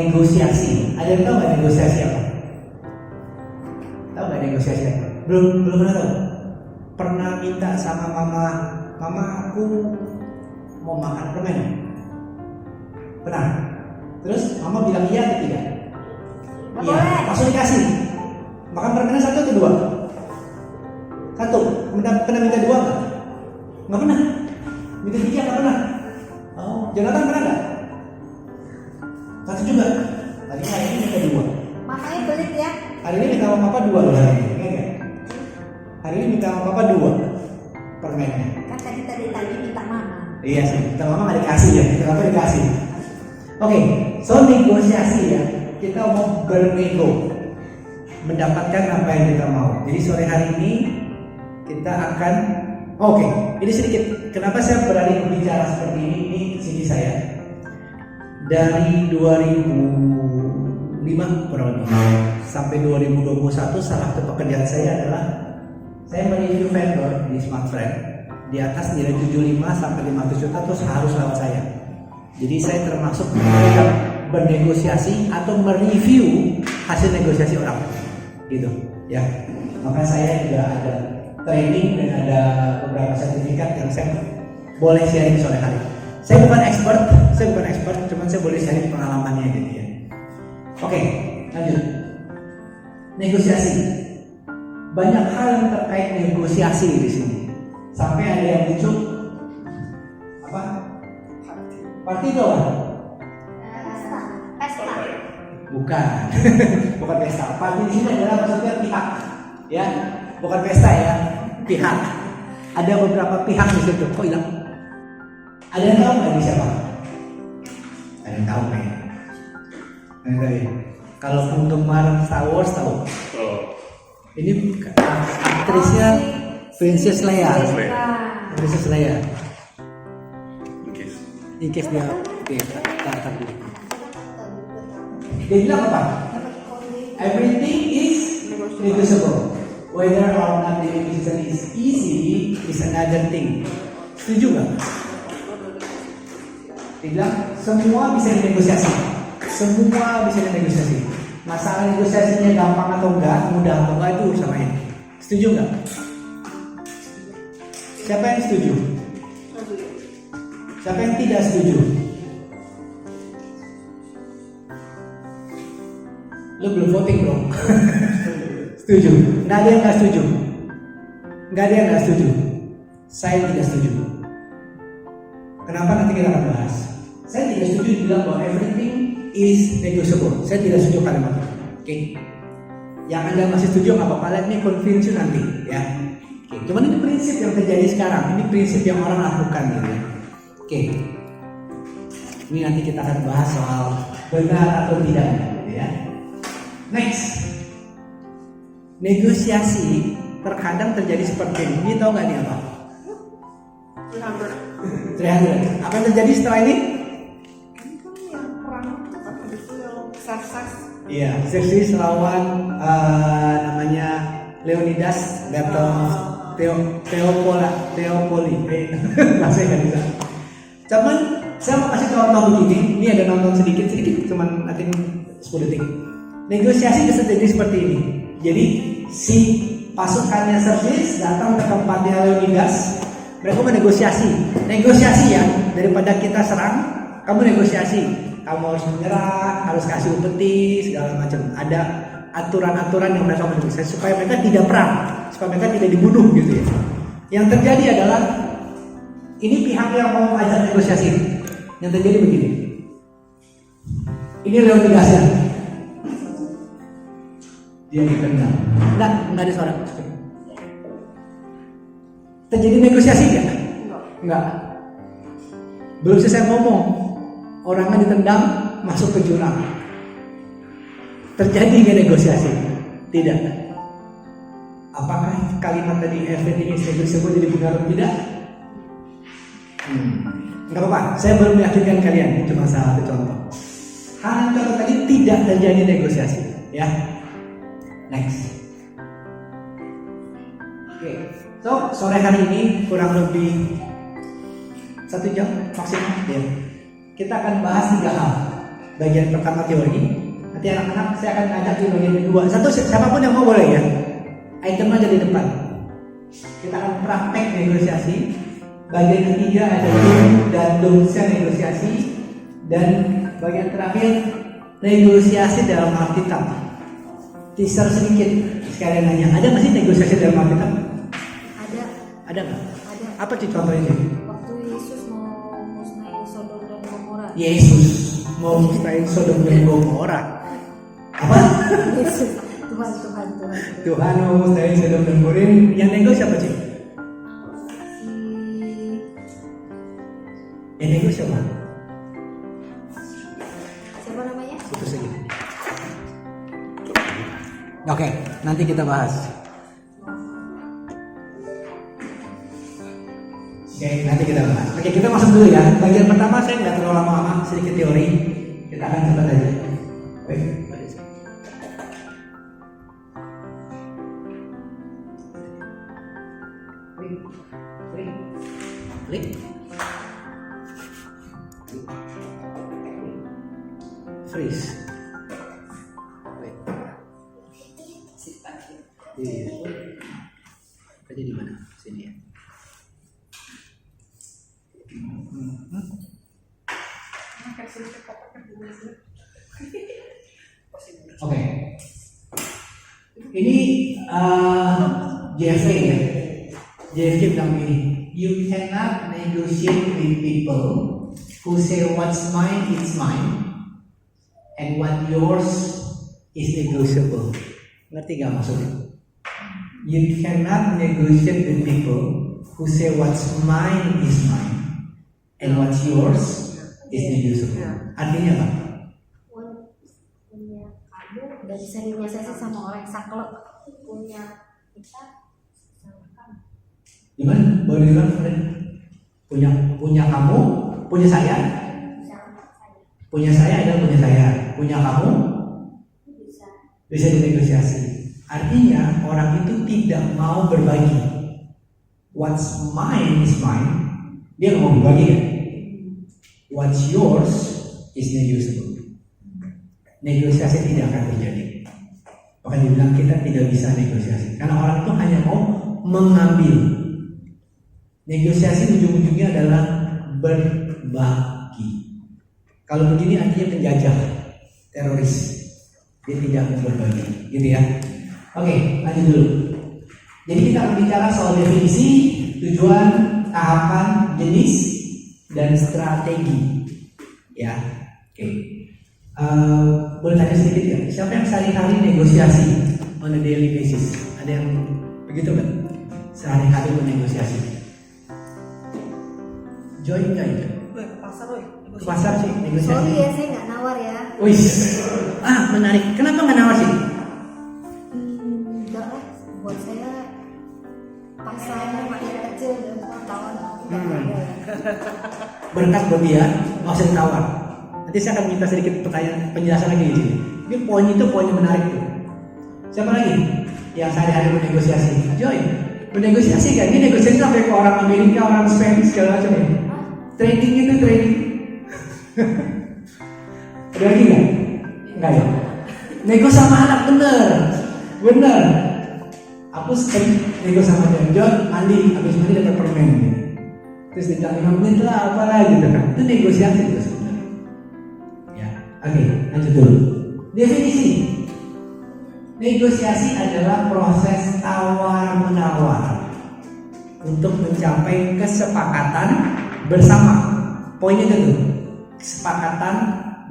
negosiasi. Ada yang tahu nggak negosiasi apa? Tahu nggak negosiasi apa? Belum pernah tahu. Pernah minta sama mama, mama aku mau makan permen. Pernah? Terus mama bilang iya atau tidak? Iya. Langsung dikasih. Makan permennya satu atau dua? Satu. Pernah minta dua nggak? Nggak pernah. Minta tiga nggak pernah. Oh, Jonathan pernah nggak? Satu juga. Tadi hari ini minta dua. Makanya pelit ya. Hari ini minta sama papa dua loh hari ini. Ingat nggak? Hari ini minta sama papa dua permennya. Kan tadi minta mama. Iya sih, minta mama nggak dikasih ya. Minta papa dikasih. Oke, so negosiasi ya. Kita mau bernego, mendapatkan apa yang kita mau. Jadi sore hari ini kita akan ini sedikit. Kenapa saya berani berbicara seperti ini? Ini CV saya dari 2005 kurang lebih sampai 2021. Salah satu pekerjaan saya adalah saya mereview vendor di Smartfren di atas nilai 75 sampai 500 juta terus harus lewat saya. Jadi saya termasuk mereka bernegosiasi atau mereview hasil negosiasi orang, gitu ya. Maka saya juga ada training dan ada beberapa sertifikat yang saya boleh sharing sore hari. Saya bukan expert, cuman saya boleh sharing pengalamannya gitu ya. Oke, lanjut. Negosiasi. Banyak hal yang terkait negosiasi di sini. Sampai ada yang lucu. Apa? Party itu apa? Pesta. Bukan. Bukan pesta. Party di sini adalah maksudnya pihak. Ya, bukan pesta ya. Pihak. Ada beberapa pihak di situ. Kok hilang? Ada yang tahu nggak ini siapa? Ada yang tahu kayaknya. Kalau penggemar Star Wars tahu. Ini aktrisnya Princess Leia. Princess Leia. In case dia tak dulu. Dia bilang apa? Everything is negotiable. Whether or not the negotiation is easy is another thing. Setuju nggak? Dia bilang semua bisa dinegosiasi. Semua bisa dinegosiasi. Masalah negosiasinya gampang atau enggak, mudah atau enggak itu urusan lain. Setuju nggak? Siapa yang setuju? Siapa yang tidak setuju? Lu belum voting bro. Setuju? Nggak ada yang nggak setuju. Nggak ada yang nggak setuju. Saya tidak setuju. Kenapa nanti kita akan bahas. Saya tidak setuju bilang bahwa everything is negotiable. Saya tidak setuju kalimat itu. Oke. Yang Anda masih setuju nggak apa-apa. Let me convince you nanti ya. Oke. Cuman ini prinsip yang terjadi sekarang. Ini prinsip yang orang lakukan gitu ya. Oke. Ini nanti kita akan bahas soal benar atau tidak gitu ya. Next. Negosiasi terkadang terjadi seperti ini. Ini tahu nggak ini apa? 300. Apa yang terjadi setelah ini? Yang perang itu kan itu yang Xerxes. Iya, Xerxes lawan namanya Leonidas battle Theopoli. Masih nggak bisa. Cuman saya mau kasih contoh begini. Ini ada nonton sedikit, cuman nanti 10 detik. Negosiasi bisa terjadi seperti ini. Jadi si pasukannya Xerxes datang ke tempatnya Leonidas. Mereka negosiasi ya, daripada kita serang, kamu negosiasi, kamu harus menyerah, harus kasih upeti segala macam. Ada aturan-aturan yang mereka negosiasi supaya mereka tidak perang, supaya mereka tidak dibunuh gitu ya. Yang terjadi adalah ini pihak yang mau ajak negosiasi. Yang terjadi begini. Ini Leonidasnya. Dia ditendang. Enggak ada suara. Terjadi negosiasi nggak? Enggak. Belum selesai ngomong, orangnya ditendang masuk ke jurang. Terjadi nggak negosiasi? Tidak. Apakah kalimat tadi everything is negotiable jadi benar atau tidak? Nggak apa-apa. Saya belum meyakinkan kalian. Ini cuma salah satu contoh. Hal yang contoh tadi tidak terjadi negosiasi. Ya. Next. Oke. So, sore hari ini kurang lebih 1 jam maksimal ya. Kita akan bahas 3 hal. bagian pertama teori. Nanti anak-anak saya akan ngajak di bagian kedua. Satu siapapun yang mau boleh ya. Item aja di depan. Kita akan praktek negosiasi. Bagian ketiga ada do dan don't-nya negosiasi. Dan bagian terakhir negosiasi dalam Alkitab. Teaser sedikit sekalian nanya. Ada nggak sih negosiasi dalam Alkitab? Ada. Ada nggak? Ada. Apa sih contohnya sih? Waktu Yesus mau musnahin Sodom dan Gomora. Yesus mau musnahin Sodom dan Gomora. Apa? Yesus, Tuhan. Tuhan mau musnahin Sodom dan Gomora. Yang nego siapa sih? Yang nego siapa? Siapa namanya? Itu saja. Oke, nanti kita bahas. Oke, nanti kita bahas. Oke, kita masuk dulu ya. Bagian pertama saya nggak terlalu lama-lama, sedikit teori. Kita akan cepat aja. Baik. Klik. Freeze. Iya. Tadi di mana? Sini ya. Oke. Ini JFK ya. JFK bilang begini, you cannot negotiate with people who say what's mine is mine and what yours is negotiable. Ngerti gak maksudnya? You cannot negotiate with people who say what's mine is mine and what's yours is negotiable. Artinya apa? Punya kamu udah bisa negosiasi sama orang yang saklek. Punya kita sama kamu. Gimana? Boleh diulang? Punya kamu, punya saya. Punya saya adalah punya saya. Punya kamu bisa dinegosiasi. Artinya orang itu tidak mau berbagi. What's mine is mine. Dia nggak mau berbagi ya. What's yours is negotiable. Negosiasi tidak akan terjadi. Bahkan dibilang kita tidak bisa negosiasi karena orang itu hanya mau mengambil. Negosiasi ujung-ujungnya adalah berbagi. Kalau begini artinya penjajah, teroris. Dia tidak mau berbagi, gitu ya. Oke, lanjut dulu. Jadi kita akan bicara soal definisi, tujuan, tahapan, jenis, dan strategi. Ya, oke. Boleh tanya sedikit ya? Siapa yang sehari-hari negosiasi on a daily basis? Ada yang begitu kan? Sehari-hari bernegosiasi. Joy enggak itu? Ke pasar, woy. Ke pasar sih negosiasi. Sorry ya, saya nggak nawar ya. Wih, menarik. Kenapa nggak nawar sih? Enggak lah, buat saya pasarnya makin kecil dan wartawan. Berkat buat dia, nggak usah ditawar. Nanti saya akan minta sedikit pertanyaan penjelasan lagi di sini. Ini poin itu poin yang menarik tuh. Siapa lagi yang sehari-hari bernegosiasi? Joy, bernegosiasi kan? Ini negosiasi sampai ke orang Amerika, orang Spanish segala macam ya. Trading itu trading. Ada lagi nggak? Enggak ya. Nego sama anak bener. Aku sering nego sama John, mandi, habis mandi dapat permen. Terus ditanya 5 menit lah, apalah gitu kan. Itu negosiasi itu sebenarnya. Ya, oke, lanjut dulu. Definisi. Negosiasi adalah proses tawar-menawar untuk mencapai kesepakatan bersama. Poinnya itu, kesepakatan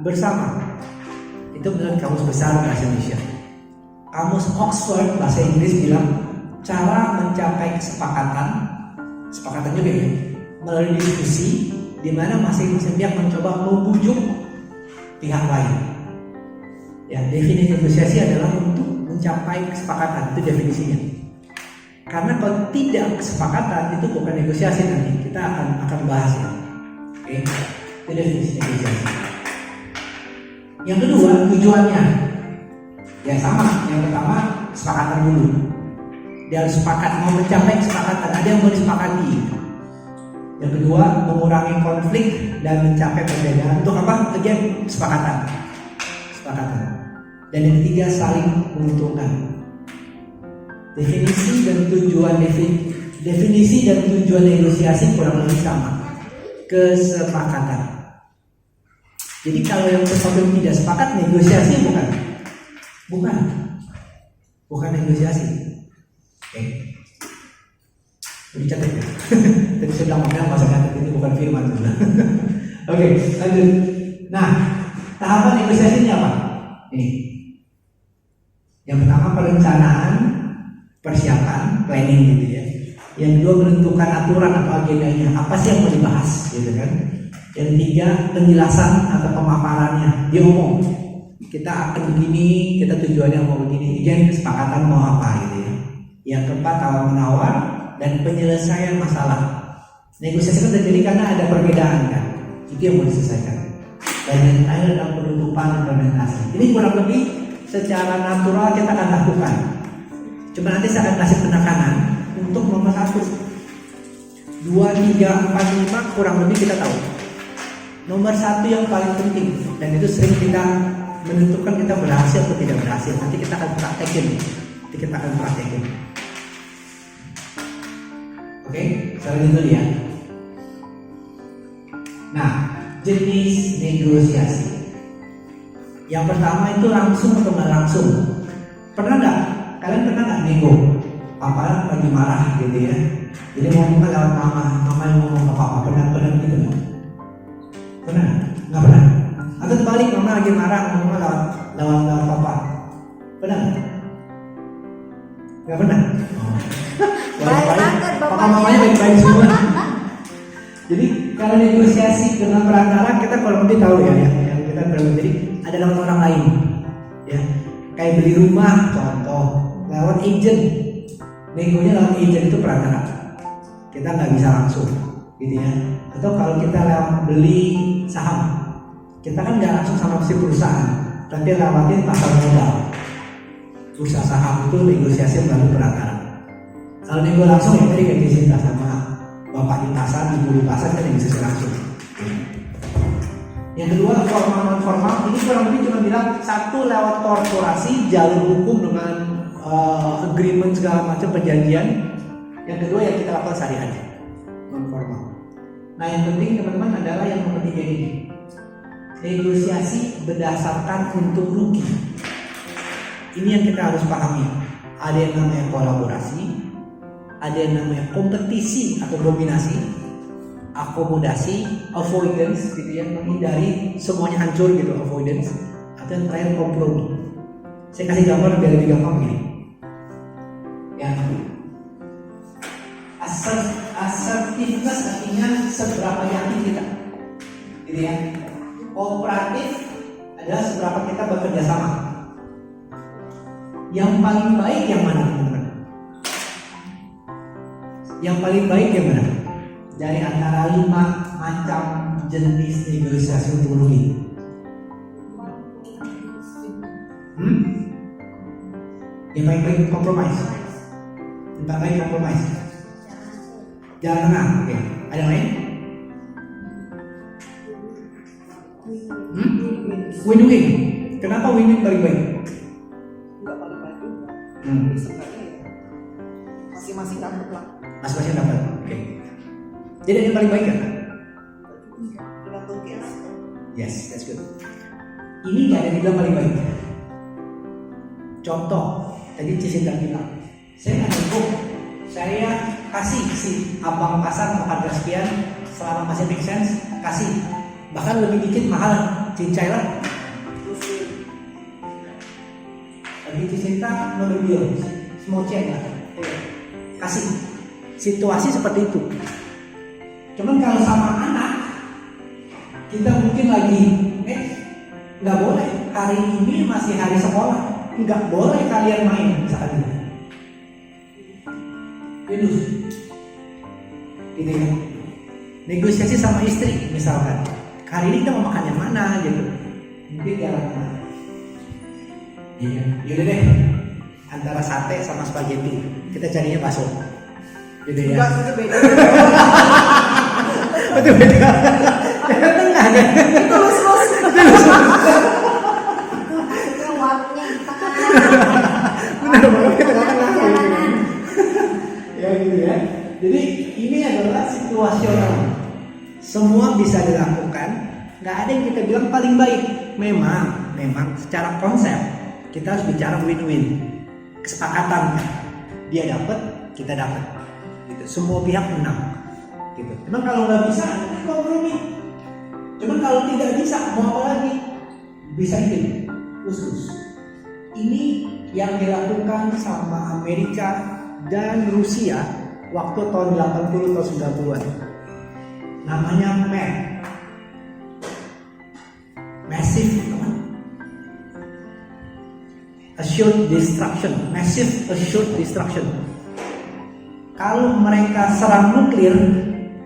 bersama. Itu menurut Kamus Besar Bahasa Indonesia. Kamus Oxford Bahasa Inggris bilang cara mencapai kesepakatan juga ya, melalui diskusi di mana masing-masing pihak mencoba membujuk pihak lain. Ya, definisi negosiasi adalah untuk mencapai kesepakatan, itu definisinya. Karena kalau tidak kesepakatan itu bukan negosiasi, nanti kita akan bahas ya. Oke, itu definisi negosiasi. Yang kedua, tujuannya. Ya sama, yang pertama kesepakatan dulu. Dia harus sepakat, mau mencapai kesepakatan, ada yang mau disepakati. Yang kedua, mengurangi konflik dan mencapai perbedaan. Untuk apa? Again, kesepakatan. Dan yang ketiga, saling menguntungkan. Definisi dan tujuan negosiasi kurang lebih sama. Kesepakatan. Jadi kalau yang sesuatu yang tidak sepakat, negosiasi bukan negosiasi. Oke. Dicatat ya. Tadi saya bilang makanya masa catat itu bukan firman. Oke, lanjut. Nah, tahapan negosiasi ini apa? Ini. Yang pertama perencanaan, persiapan, planning gitu ya. Yang kedua menentukan aturan atau agendanya, apa sih yang mau dibahas gitu kan. Yang ketiga penjelasan atau pemaparannya, dia ngomong kita akan begini, kita tujuannya mau begini, jadi kesepakatan mau apa gitu ya. Yang keempat tawar menawar dan penyelesaian masalah. Negosiasi kan terjadi karena ada perbedaan kan, itu yang mau diselesaikan. Dan yang terakhir adalah penutupan implementasi. Ini kurang lebih secara natural kita akan lakukan. Cuma nanti saya akan kasih penekanan untuk nomor 1, 2, 3, 4, 5 kurang lebih kita tahu. Nomor 1 yang paling penting dan itu sering kita menentukan kita berhasil atau tidak berhasil. Nanti kita akan praktekin. Oke, selanjutnya dulu ya. Nah, jenis negosiasi. Yang pertama itu langsung atau nggak langsung. Kalian pernah nggak nego? Papa lagi marah gitu ya. Jadi ngomongnya lewat mama yang ngomong ke papa. Pernah gitu nggak? Pernah? Nggak pernah? Atau terbalik, mama lagi marah ngomongnya lewat papa. Pernah? Nggak pernah? Baik-baik. Papa mamanya baik-baik semua. Jadi kalau negosiasi dengan perantara kita kurang lebih tahu ya, yang kita perlu. Jadi ada lewat orang lain, ya. Kayak beli rumah, contoh lewat agent. Negonya lewat agent itu perantara. Kita nggak bisa langsung, gitu ya. Atau kalau kita lewat beli saham, kita kan nggak langsung sama si perusahaan, tapi lewatin pasar modal. Bursa saham itu negosiasi melalui perantara. Kalau nego langsung ya tadi kayak dicinta sama bapak di pasar, ibu di pasar kan negosiasi langsung. Yang kedua formal non formal, ini kurang lebih cuma bilang satu lewat korporasi, jalur hukum dengan agreement segala macam perjanjian. Yang kedua yang kita lakukan sehari-hari non formal. Nah yang penting teman-teman adalah yang nomor 3 ini, negosiasi berdasarkan untung rugi. Ini yang kita harus pahami. Ada yang namanya kolaborasi, ada yang namanya kompetisi atau dominasi, akomodasi, avoidance gitu ya, menghindari semuanya hancur gitu, avoidance, atau yang terakhir kompromi. Saya kasih gambar biar lebih gampang gini. Ya, assertiveness artinya seberapa yakin kita, gitu ya. Kooperatif adalah seberapa kita bekerja sama. Yang paling baik yang mana teman-teman? Yang paling baik yang mana? Dari antara 5 macam jenis negosiasi untung rugi. Yang paling baik kompromis. Yang paling baik kompromis. Jalan tengah, oke. Ada yang lain? Win-win. Kenapa win-win paling baik? Nggak paling baik juga. Sebenarnya ya masing-masing dapat lah. Masing-masing dapat. Oke. Jadi yang paling baik kan? Tergantung case. Yes, that's good. Ini nggak ada yang bilang paling baik. Contoh, tadi Cisinta bilang, saya nggak cukup, saya kasih si abang pasar mau harga sekian, selama masih make sense, kasih. Bahkan lebih dikit mahal, cincai lah. Lagi Cisinta, no big deal, small change lah. Kasih. Situasi seperti itu. Cuman kalau sama anak, kita mungkin lagi, nggak boleh. Hari ini masih hari sekolah, nggak boleh kalian main saat ini. Itu, gitu ya. Negosiasi sama istri, misalkan, hari ini kita mau makan yang mana gitu. Mungkin jalan mana? Iya, yaudah deh. Antara sate sama spaghetti, kita carinya bakso. Gitu ya. Enggak, itu beda. Betul betul. Tengah kan? Itu lurus. Maksudnya waktunya di tengah. Benar banget kita tengah. Jalanan. Ya gitu ya. Jadi ini adalah situasional. Semua bisa dilakukan. Nggak ada yang kita bilang paling baik. Memang secara konsep kita harus bicara win-win. Kesepakatan. Dia dapat, kita dapat. Gitu. Semua pihak menang. Gitu. Cuman kalau nggak bisa, kompromi. Cuman kalau tidak bisa, mau apa lagi? Bisa ini, khusus. Ini yang dilakukan sama Amerika dan Rusia waktu tahun 80 atau 90-an. Namanya MAD. Massive Assured Destruction. Massive Assured Destruction. Kalau mereka serang nuklir,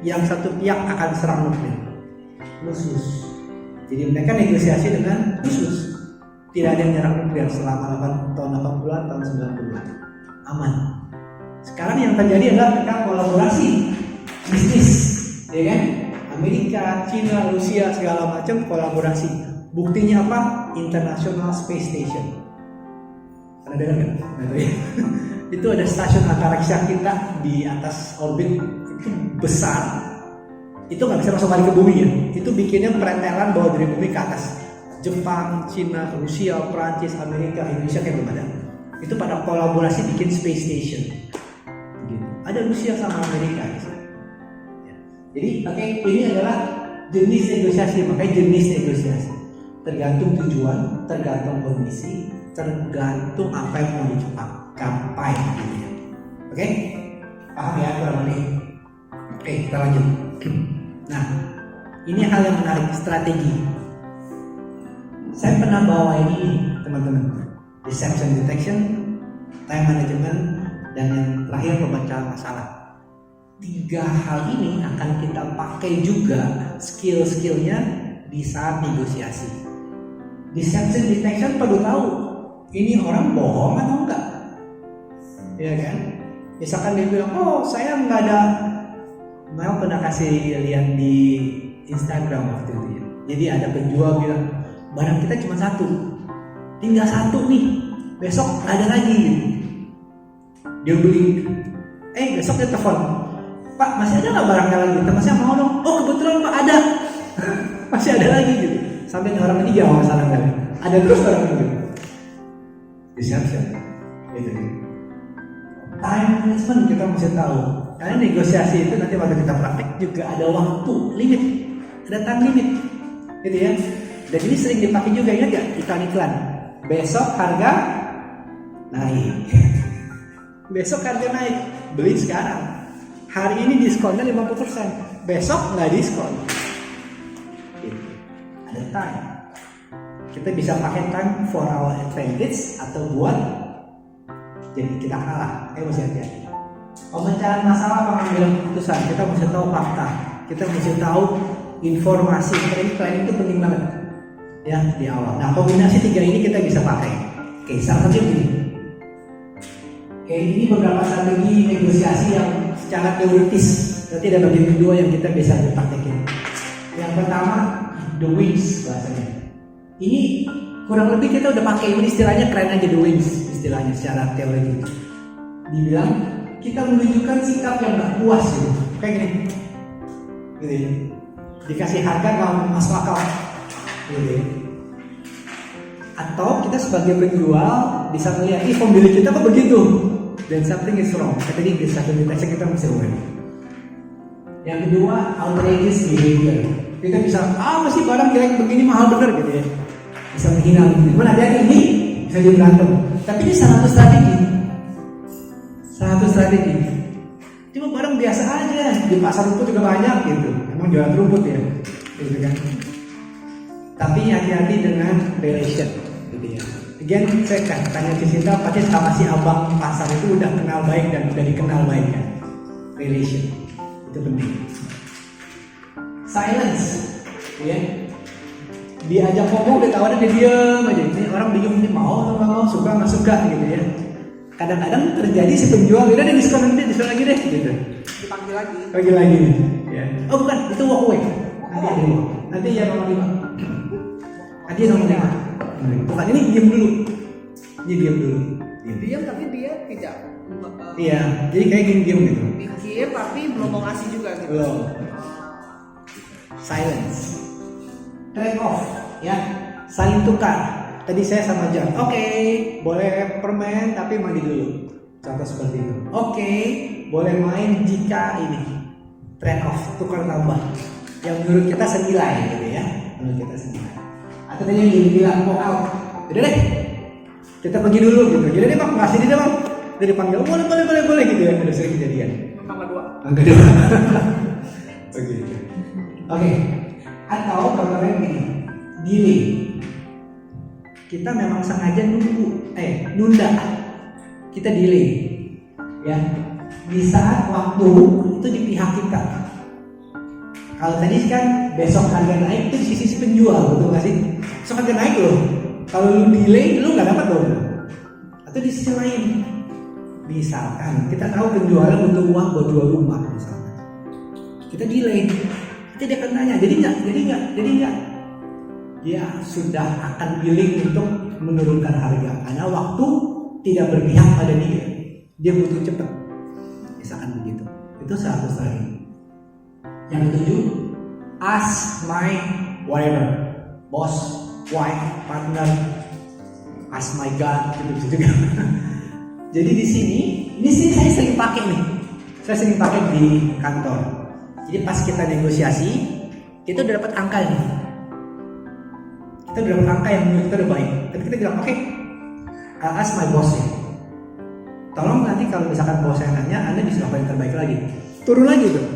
yang satu pihak akan serang nuklir. Khusus. Jadi mereka negosiasi dengan khusus. Tidak ada yang nyerang nuklir selama tahun 80-an, tahun 90-an. Aman. Sekarang yang terjadi adalah mereka kolaborasi bisnis, ya kan? Amerika, China, Rusia segala macam kolaborasi. Buktinya apa? International Space Station. Pernah dengar nggak? Itu ada stasiun antariksa kita di atas orbit itu besar. Itu nggak bisa masuk balik ke bumi ya. Itu bikinnya pretelan bawa dari bumi ke atas. Jepang, China, Rusia, Prancis, Amerika, Indonesia kayak belum ada. Itu pada kolaborasi bikin space station. Gitu. Ada Rusia sama Amerika. Jadi ini adalah jenis negosiasi. Makanya jenis negosiasi tergantung tujuan, tergantung kondisi, tergantung apa yang mau dicapai. Oke, paham ya kurang lebih? Oke, kita lanjut. Nah, ini hal yang menarik, strategi. Saya pernah bawa ini, teman-teman. Deception detection, time management, dan yang terakhir pemecahan masalah. 3 hal ini akan kita pakai juga skill-skillnya di saat negosiasi. Deception detection perlu tahu ini orang bohong atau enggak, ya kan? Misalkan dia bilang, oh saya nggak ada. Mel pernah kasih lihat di Instagram waktu itu ya. Jadi ada penjual bilang barang kita cuma 1, tinggal 1 nih, besok ada lagi. Dia beli, besok dia telepon, Pak masih ada nggak barangnya lagi? Temasnya mau dong. Oh kebetulan Pak ada, masih ada lagi gitu. Sampai orang ini jawab masalah kan, ada terus barang itu. Deception, gitu. Time management kita mesti tahu. Karena negosiasi itu nanti waktu kita praktek juga ada waktu limit, ada time limit, gitu ya. Dan ini sering dipakai juga, ingat gak iklan-iklan? Besok harga naik, besok harga naik, beli sekarang. Hari ini diskonnya 50%, besok nggak diskon. Gitu. Ada time. Kita bisa pakai time for our advantage atau buat jadi kita kalah. Mesti hati-hati. Pemecahan masalah, pengambilan keputusan, kita mesti tahu fakta, kita mesti tahu informasi. Planning itu penting banget ya di awal. Nah kombinasi 3 ini kita bisa pakai. Oke, salah satu ini. Oke, ini beberapa strategi negosiasi yang secara teoritis. Nanti ada bagian kedua yang kita bisa praktekin. Yang pertama, the wins bahasanya. Ini kurang lebih kita udah pakai ini istilahnya, keren aja the wins istilahnya secara teori. Dibilang kita menunjukkan sikap yang gak puas gitu. Kayak gini gitu ya. Dikasih harga gak masuk akal gitu ya. Atau kita sebagai penjual bisa melihat pembeli kita kok begitu, dan something is wrong. Jadi di satu deteksi kita mesti aware. Yang kedua, outrageous behavior. Kita bisa masih barang kira begini mahal bener gitu ya, bisa menghina gitu. Cuman ada ini bisa jadi berantem. Tapi ini salah satu strategi. Cuma barang biasa aja, di pasar rumput juga banyak gitu. Emang jualan rumput ya, gitu kan. Tapi hati-hati dengan relation, gitu ya. Again, saya kan tanya ke Sinta, pasti sama si abang pasar itu udah kenal baik dan udah dikenal baik kan. Relation itu penting. Silence, ya. Diajak ngomong, dia tawarin dia diam aja. Ini orang bingung, ini mau atau nggak mau, suka nggak suka gitu ya. Kadang-kadang terjadi si penjual, udah deh diskon lagi deh gitu. dipanggil lagi. Lagi ya. Oh bukan, itu walkway. Nanti ada dua. Nanti yang nomor 5. Nanti yang nomor 5. Bukan, ini diam dulu. Ini diam dulu. Diam tapi dia tidak. Iya, jadi kayak diam gitu. Mikir tapi belum mau ngasih juga gitu. Belum. Silence. Trade off, ya. Saling tukar. Tadi saya sama Jan. Oke, boleh permen tapi mandi dulu. Contoh seperti itu. Oke, boleh main jika ini. Trade off, tukar tambah. Yang menurut kita senilai gitu ya. Menurut kita senilai. Atau tadi yang bilang mau out. Udah deh. Kita pergi dulu gitu. Jadi deh Bang, ngasih dia Bang. Dia dipanggil, boleh gitu ya. Udah sering kejadian. Angka 2. Oke. Atau kalau lain gini, delay. Kita memang sengaja nunda. Kita delay. Ya. Di saat waktu itu di pihak kita. Kalau tadi kan besok harga naik itu di sisi penjual, betul nggak sih? Besok harga naik loh. Kalau lu delay, lu nggak dapat dong. Atau di sisi lain, misalkan kita tahu penjualnya butuh uang buat jual rumah, misalkan. Kita delay, nanti dia akan tanya, jadi nggak. Dia sudah akan willing untuk menurunkan harga karena waktu tidak berpihak pada dia. Dia butuh cepat, misalkan begitu. Itu 100 lagi. Yang ketujuh, ask my whatever, boss, wife, partner, ask my God, gitu juga. Jadi di sini saya sering pakai nih. Saya sering pakai di kantor. Jadi pas kita negosiasi, kita udah dapat angka nih. Kita udah dapat angka yang menurut kita udah baik. Tapi kita bilang, oke, I'll ask my boss ya. Tolong nanti kalau misalkan bos saya nanya, Anda bisa lakukan yang terbaik lagi. Turun lagi tuh.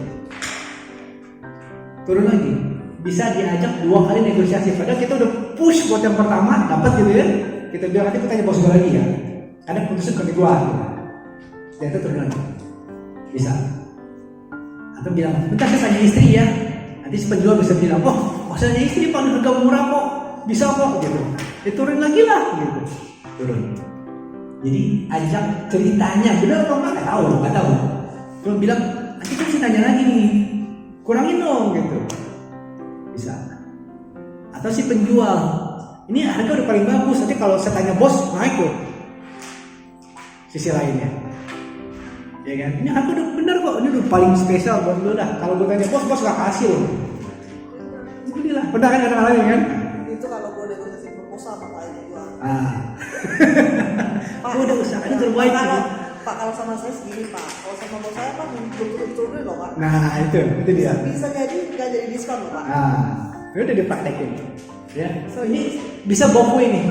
Turun lagi. Bisa diajak 2 kali negosiasi. Padahal kita udah push buat yang pertama, dapat gitu ya. Kita bilang nanti kita tanya bos gue lagi ya. Karena keputusan ke gue. Dan itu turun lagi. Bisa. Atau bilang, bentar saya tanya istri ya. Nanti si penjual bisa bilang, oh maksudnya istri paling harga murah kok. Bisa kok gitu. Diturunin lagi lah gitu. Turun. Jadi ajak ceritanya. Benar atau enggak? Nggak tahu. Cuma bilang, nanti kan saya tanya lagi nih. Kurangin dong gitu. Bisa. Atau si penjual, ini harga udah paling bagus, nanti kalau saya tanya bos naik loh. Sisi lainnya, ya kan? Ini harga udah bener kok, ini udah paling spesial buat lo dah. Kalau gue tanya bos gak kasih loh. Inilah, pernah kan ada lain kan? Itu kalau gue negosiasi proposal sama klien gue. Gue udah usahakan yang terbaik gitu. Pak, kalau sama saya segini Pak, kalau sama bos saya kan betul-betul loh Pak. Nah itu dia. Bisa jadi nggak jadi diskon loh Pak. Ini udah dipraktekin. Ya, so ini bisa both way nih,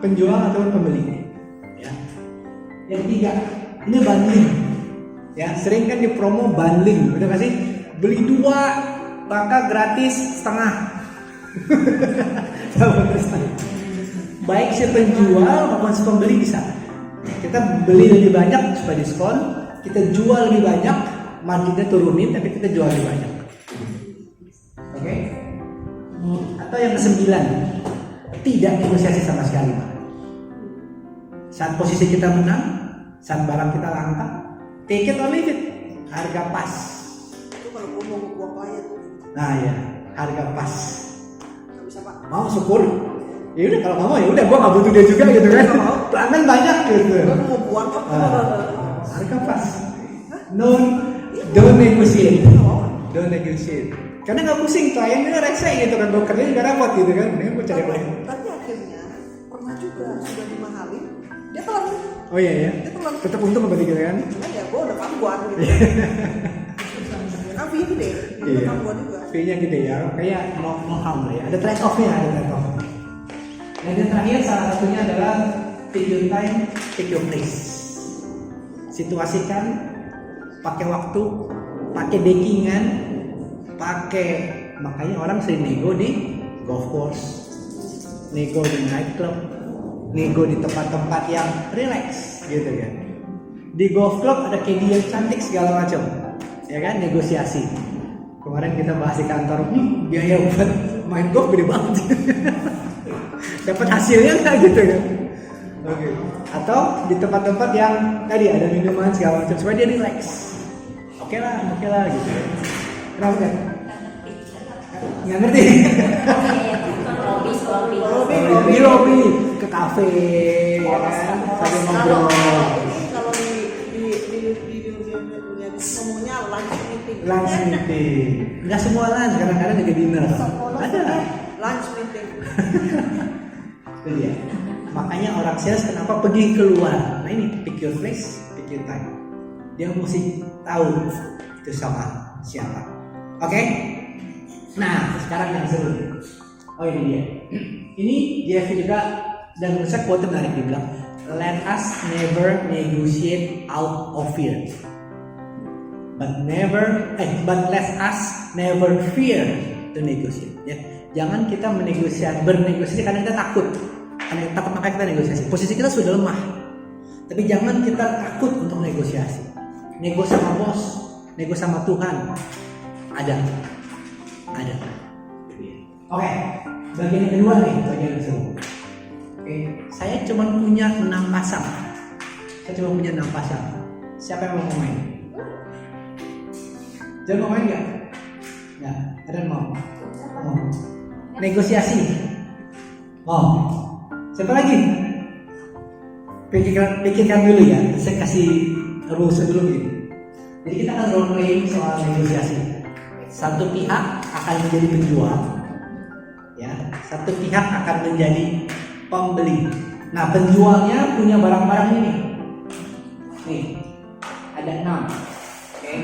penjual atau pembeli. Ya. Yang 3, ini bundling. Ya, sering kan di promo bundling, udah kasih beli 2 maka gratis setengah. Baik si penjual maupun si pembeli bisa. Kita beli lebih banyak supaya diskon, kita jual lebih banyak, marginnya turunin tapi kita jual lebih banyak. Oke? Atau yang ke-9, tidak negosiasi sama sekali, Pak. Saat posisi kita menang, saat barang kita langka, take it or leave it, harga pas. Itu kalau gue mau buang klien tuh. Nah ya, harga pas. Nggak bisa Pak. Mau syukur. Ya udah kalau kamu ya udah, gua nggak butuh dia juga gitu kan. Pelanggan banyak gitu. Gue mau buang kok. Harga pas. Don't negotiate. Don't negotiate. Karena nggak pusing, kliennya rese gitu kan, gue kerja juga repot gitu kan. Ini gue cari lain. Tapi akhirnya pernah juga sudah dimahalin, dia telan. Oh iya ya. Dia telan. Tetap untung berarti gitu kan. Nah ya gue udah kambuan gitu. Kan fee gede, udah kambuan juga. Fee-nya gede ya, kayak no harm lah ya. Ada trade off-nya, ada trade off. Dan yang terakhir salah satunya adalah take your time, take your place. Situasikan, pakai waktu, pakai backingan, pakai, makanya orang sering nego di golf course, nego di nightclub, nego di tempat-tempat yang relax gitu kan. Di golf club ada caddy yang cantik segala macam, ya kan, negosiasi. Kemarin kita bahas di kantor, biaya buat main golf gede banget. Dapat hasilnya nggak gitu kan? Oke. Atau di tempat-tempat yang tadi ada minuman segala macam supaya dia relax. Oke. oke lah gitu. Kenapa kan? Nggak ngerti. Lobby ke kafe, sambil ngobrol. Kalau di dunia ngomongnya lunch Meeting. Nggak semua lunch, kadang-kadang juga dinner. Ada. lunch meeting. Itu dia. Makanya orang sales kenapa pergi keluar. Nah ini pick your place, pick your time. Dia mesti tahu itu sama siapa. Oke? Nah sekarang yang seru. Oh ini dia. Ini JF juga dan menurut saya quote menarik, dia bilang, let us never negotiate out of fear, but let us never fear to negotiate. Ya, jangan kita bernegosiasi karena kita takut. Karena kita takut makanya kita negosiasi. Posisi kita sudah lemah. Tapi jangan kita takut untuk negosiasi. Nego sama bos, nego sama Tuhan. Ada. Oke, bagian kedua nih, bagian seru. Oke, saya cuma punya 6 pasang. Siapa yang mau main? Jangan mau main nggak? Nggak, ada yang mau. Negosiasi. Siapa lagi? Pikirkan dulu ya. Saya kasih rules dulu gitu. Jadi kita akan role playing soal negosiasi. Satu pihak akan menjadi penjual, ya. Satu pihak akan menjadi pembeli. Nah, penjualnya punya barang-barang ini. Nih, ada 6. Oke.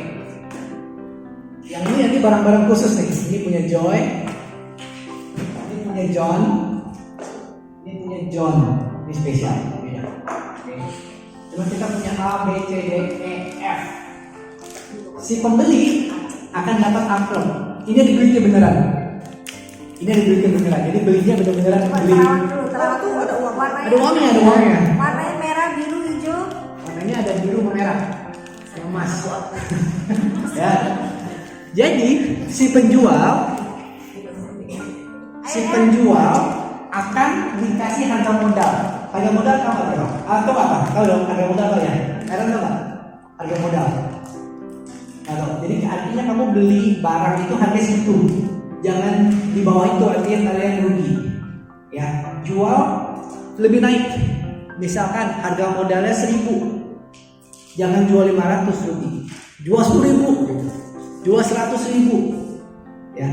Yang ini nanti barang-barang khusus nih. Ini punya Joy. Ini punya John. Ini punya John. Ini spesial. Beda. Oke. Cuma kita punya A, B, C, D, E, F. Si pembeli akan dapat amplop. Ini ada duitnya beneran. Jadi belinya bener-beneran beli. Terawat tuh ada uang. Ada uangnya. Warnanya merah, biru, hijau. Warnanya ada biru sama merah. Emas. Ya. Jadi si penjual akan dikasih harga modal. Harga modal tahu nggak? Atau apa? Tahu dong harga modal apa ya? Kalian tahu nggak? Harga modal. Jadi artinya kamu beli barang itu harga situ. Jangan di bawah itu, artinya kalian rugi. Ya, jual lebih naik. Misalkan harga modalnya 1.000, jangan jual 500 rugi. Jual 10.000, jual 100.000. Ya,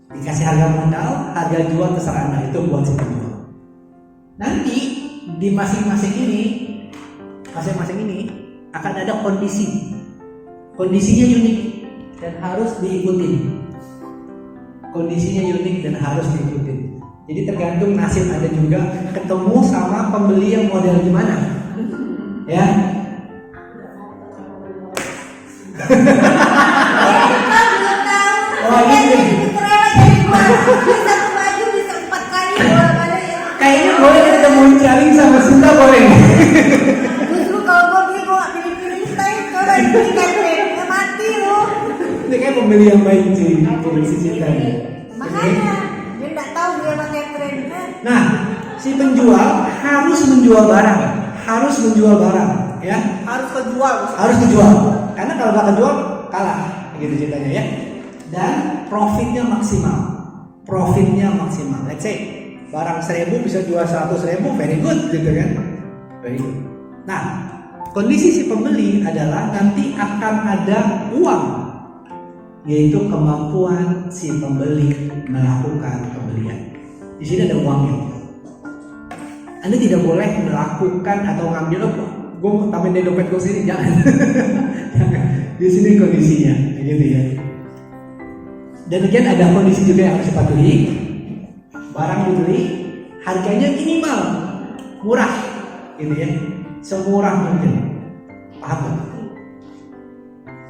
dikasih harga modal, harga jual terserah Anda, itu buat si penjual. Nanti di masing-masing ini akan ada kondisi. Kondisinya unik dan harus diikuti. Jadi tergantung nasib Anda juga ketemu sama pembeli yang model gimana. Ya. Oh, ini. Kayaknya boleh kita muncaling sama Sinta boleh. Justru kalau gue beli gue gak pilih-pilih style, coba dibeli catering, mati lu. Ini kayak pembeli yang baik sih, si Sinta. Makanya dia nggak tahu dia pakai catering. Nah, si penjual harus menjual barang, ya. Harus kejual. Karena kalau nggak kejual kalah, gitu ceritanya ya. Dan profitnya maksimal. Let's say barang 1.000 bisa jual 100.000, very good gitu kan. Very good. Nah, kondisi si pembeli adalah nanti akan ada uang, yaitu kemampuan si pembeli melakukan pembelian. Di sini ada uangnya. Anda tidak boleh melakukan atau ngambil apa? Gue mau tambahin di dompet gue sini, jangan. Di sini kondisinya, gitu ya. Dan again ada kondisi juga yang harus dipatuhi. Barang dibeli, harganya minimal murah, gitu ya. Semurah mungkin. Paham nggak?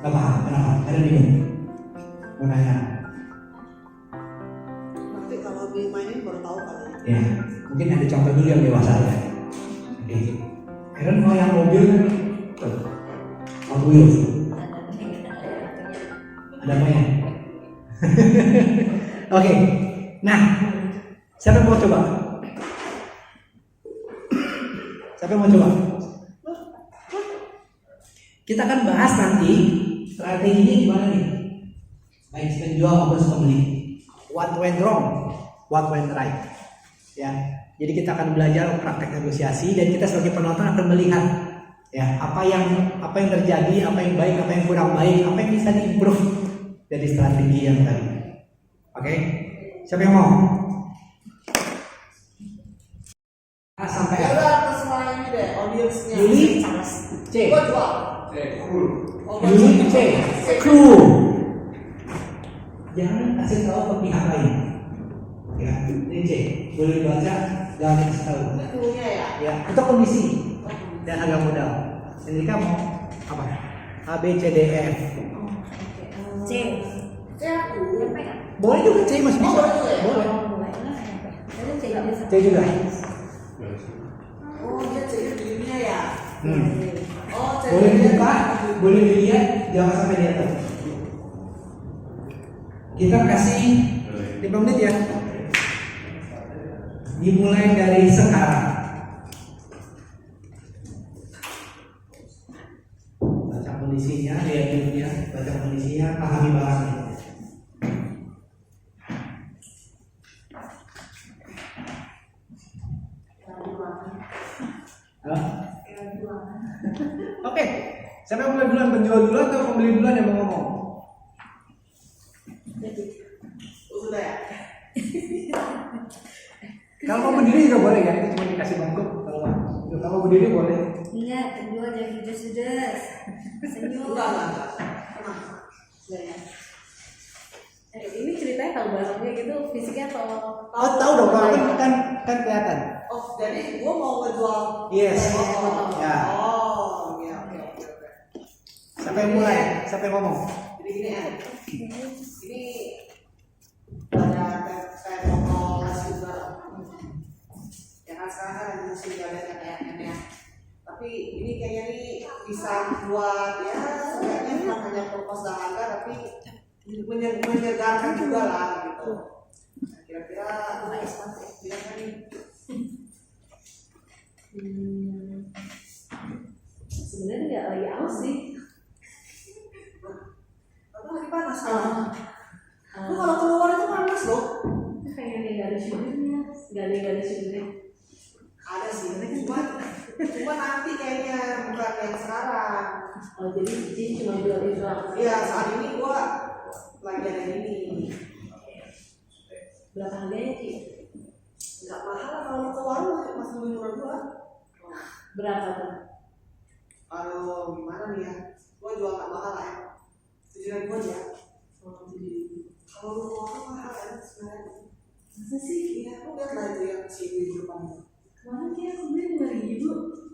Nggak paham, kenapa? Ada bingung. Mau nanya. Nanti kalau dimainin baru tahu kali. Ya, mungkin ada contoh dulu yang dewasa ya. Oke. Keren mau yang mobil kan? Mobil. Ada apa ya? Oke. Nah, siapa mau coba? Kita akan bahas nanti strateginya gimana nih? Baik penjual maupun pembeli. What went wrong, what went right. Ya, jadi kita akan belajar praktek negosiasi dan kita sebagai penonton akan melihat ya apa yang terjadi, apa yang baik, apa yang kurang baik, apa yang bisa diimprove dari strategi yang tadi. Oke, siapa yang mau? Sampai Ya udah terserah ini deh, audiensnya. Yuli C. Gua jual. Yuli C. Clue. Jangan kasih tahu ke pihak lain. Ya, ini C. Boleh dibaca, jangan kasih tahu. Ini clue-nya ya. Ya, itu kondisi dan harga modal. Jadi kamu apa? A B C D E F. C. C aku. Boleh juga C masih bisa. boleh juga ya? Boleh. C juga. Oh, dia C dirinya ya. Oh, C Boleh dibuka, boleh dilihat, jangan sampai di atas. Kita kasih 5 menit ya. Dimulai dari sekarang. Baca kondisinya, lihat filmnya, baca kondisinya, pahami barangnya. Halo? Oke, siapa yang mulai duluan, penjual duluan atau pembeli duluan yang mau ngomong? Sudah ya. Kalau mau berdiri juga boleh ya, itu cuma dikasih bangku. Kalau mau berdiri boleh. Ingat, penjual jangan judes-judes. Senyum. Enggak. Ini ceritanya kalau bahasanya gitu fisiknya atau Oh, tahu dong, kalau kan kelihatan. Oh, jadi gua mau ngejual. Yes. Oh, Ya. Oh, ya, oke. Siapa yang mulai? Siapa yang ngomong? Jadi gini ya. Ini ada kayak toko les juga. Ya kan sekarang kan ada musim galet kayak ya. Tapi ini kayaknya nih bisa buat ya sebenarnya bukan hanya purpose dahaga tapi menyegarkan juga lah gitu. Nah, kira-kira kan nih. sebenarnya nggak lagi aus sih. Atau lagi panas kan? Lu kalau keluar itu panas loh. Kayaknya nggak ada sugarnya, nggak ada sugarnya. Ada sih, cuma nanti kayaknya bukan yang sekarang. Oh jadi Jin cuma jual itu doang. Iya, saat ini gua lagi ada ini. Berapa harganya Ci? Nggak mahal lah kalau lu ke warung masih lebih murah gua. Berapa tuh? Kalau gimana nih ya, gua jual nggak mahal lah ya. 7.000 aja. Oh, 7.000. Kalau lu ke warung mahal ya sebenarnya. Masa sih? Iya, lu lihat lah itu yang si di depannya. Kemarin kayak aku beli 5.000.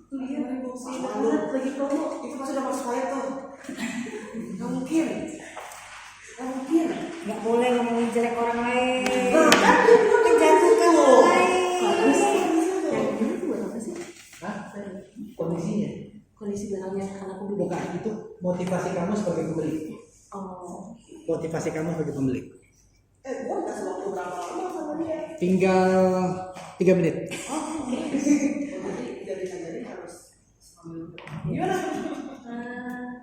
Tuh lihat, Sama ini lu. banget lagi promo. Itu pasti udah masuk aja tuh. Nggak mungkin. Nggak boleh ngomongin jelek orang lain. Bahkan itu Menjatuhkan orang lain. Kalau sih, yang ini tuh buat apa sih? Hah? Kondisinya? Kondisi belakangnya anak aku Bukan, itu motivasi kamu sebagai pembeli. Oh. Motivasi kamu sebagai pembeli. gua udah waktu berapa lama sama dia. Tinggal 3 menit. Jadi harus gimana?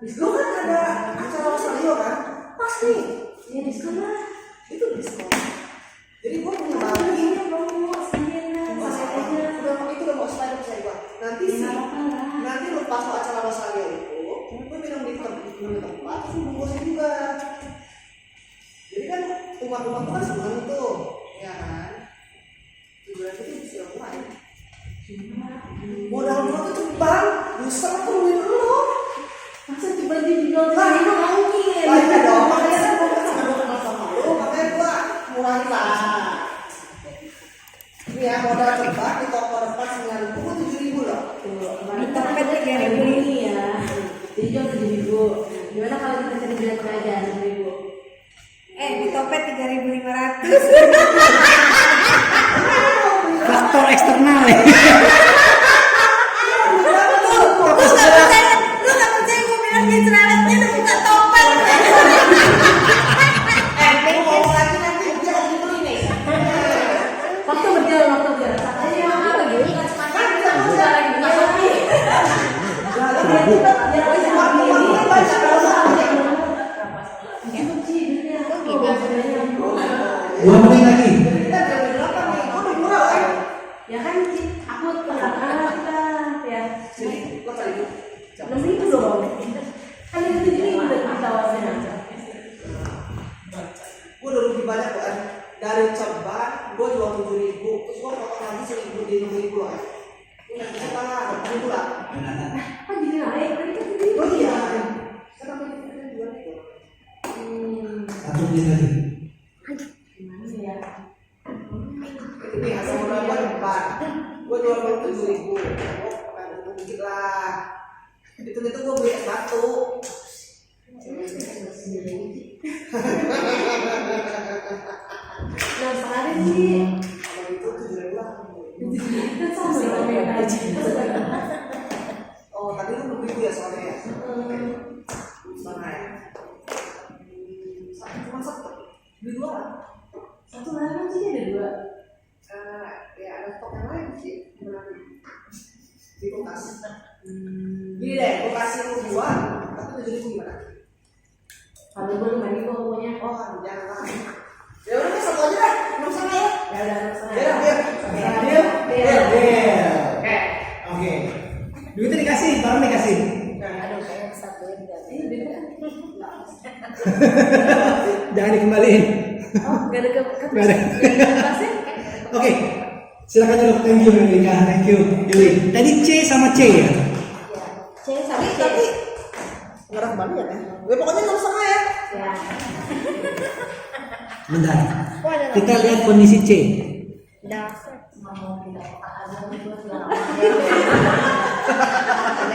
Diskon Lu kan ada acara Rosario kan? pasti. Ya diskon lah. Itu diskon. Jadi gua punya bagi. Itu udah mau slide saya gua. Nanti sih, nanti lu pas acara Rosario itu, lu minum di tempat, terus lu bungkusin juga. Jadi kan umat-umat kan seneng tuh, ya kan? Juga itu bisa mulai. Modal gua tuh cepat, buset tuh beli dulu. Masa coba dijual Lah, itu mungkin. Banyak dong, makanya kan gua sama gua kenal sama lu, makanya gua murahin lah. Ini ya modal cepat di toko depan 9.000, gua 7.000 loh. Kemarin Kita kan kan ada 3.000 ini ya. Jadi jual 7.000. Gimana kalau kita cari bilet aja 6.000? Di topet 3.500. Faktor eksternal ya. Lu nggak percaya gue bilang dia cerawetnya udah buka topet. Gua mau lagi nanti dia mau dibeli nih. Waktu berjalan. Ayo apa gitu? Kan bisa Udah lagi buka Shopee. Uangnya baca kalau Ci duitnya. Oke, Biasanya 2 menit lagi. Kita jam berapa nih? Oh, udah murah kan? ya kan Ci, aku tengah kita ya. Jadi, lo kali itu. 6.000 dong. Kan itu 7.000 udah ditawarnya. Gue udah rugi banyak kan. Dari ceban, gue jual 7.000, terus gue potong lagi 1.000 di 6.000 kan. Ini kita lah, 6.000 lah. Kan jadi naik, tadi kan 7.000. Oh iya. Kenapa kita jual itu? 1 menit lagi. Gimana ya? Ini asal murah gue depan. Gue jual 7.000. Oh, kan untung dikit lah. Itu gue beli es batu. Nah sekarang sih Kalau itu 7.000 lah. kan sama dong ya tadi. Oh, tadi lu 6.000 ya soalnya ya? Mana ya? Cuma satu. Beli 2 lah. Satu lahan sih ada 2. Ya ada stok yang lain sih. Di kulkas. Gini deh, gue kasih lu 2, tapi 7.000 gimana? Kalau gue 5.000 pokoknya. Oh, jangan lah. Ya udah, satu aja deh. Belum sama ya? Ya udah sama. Ya, biar. Oke. Oke. Duitnya dikasih, barang dikasih. Aduh, kayaknya satu ini nggak Ini beda. Jangan dikembaliin. Oh, gak ada Nggak ada. kertasnya? Oke. Silakan dulu. Thank you Melika. Thank you Yuli. Tadi C sama C ya. C sama C. Tapi ngarah kemana ya? Gue pokoknya 6,5 ya. Ya. Bentar. Oh, ada Kita lihat kondisi C. dasar. Mau kita ada itu segala Ada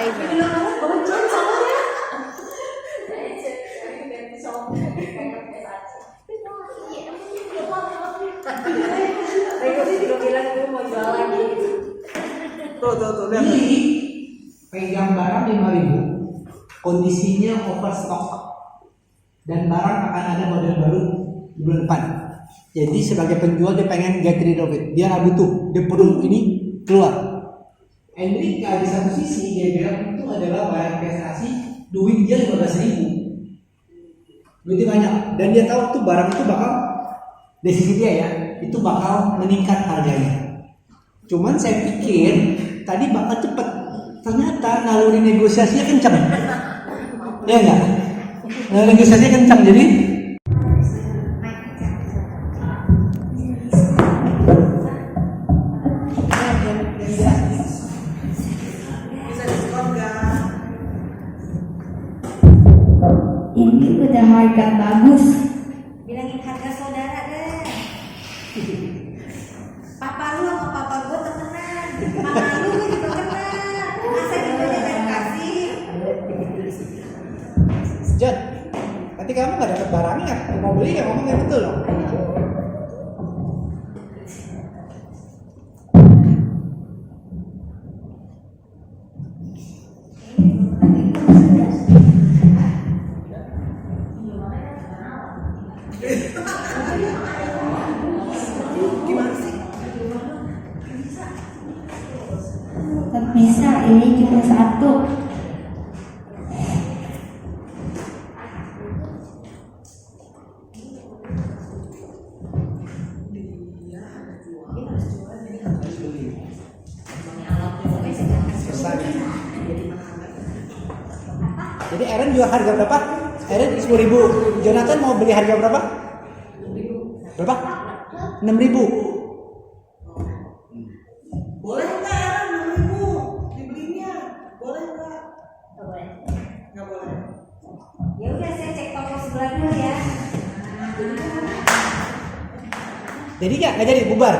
ini. bilang kamu bocor sama ya. Tadi juga bilang gue mau jual lagi. Tuh, lihat. Yuli pegang barang 5.000. Kondisinya overstock. Dan barang akan ada model baru di bulan depan. Jadi sebagai penjual dia pengen get rid of it. Dia nggak butuh. Dia perlu ini keluar. Enrika di satu sisi dia bilang itu adalah barang investasi. Duit dia 15.000. Duitnya banyak. Dan dia tahu tuh barang itu bakal dari sisi dia ya. Itu bakal meningkat harganya. Cuman saya pikir tadi bakal cepet. Ternyata naluri negosiasinya kencang. Ya enggak? Naluri negosiasinya kencang. Jadi Bisa diskon nggak? Ini udah harga bagus. Bilangin harga saudara deh. Papa lu sama papa gue temenan. Mama lu juga kenal. Masa gitu aja gak kasih. John, nanti kamu nggak dapat barangnya, mau beli ya ngomong yang betul loh. Gimana sih? Tak bisa, ini cuma satu. Susah. Jadi Aaron jual harga berapa? Aaron 10.000. Jonathan mau beli harga berapa? Berapa? 6.000. Boleh nggak ya? 6.000 dibelinya? Boleh nggak? Gak boleh. Nggak boleh. Ya udah saya cek toko sebelah dulu ya. Jadi nggak jadi bubar.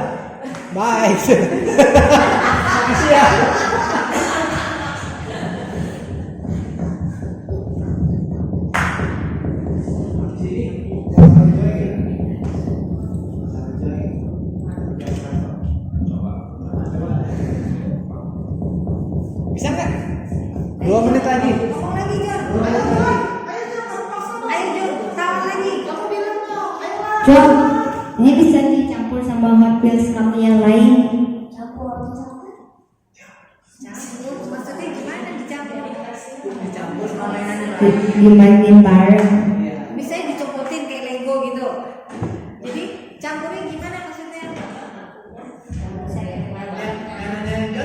Bye. Makasih ya. Bisa nggak? 2 menit lagi. Ngomong lagi Jor. Ayo Jor, tawar lagi. Kamu bilang dong. Ayo lah. John, ini bisa dicampur sama Hot Wheels kamu yang lain. Campur. Maksudnya gimana dicampur? Dicampur sama mainan yang Dimainin bareng. Bisa dicopotin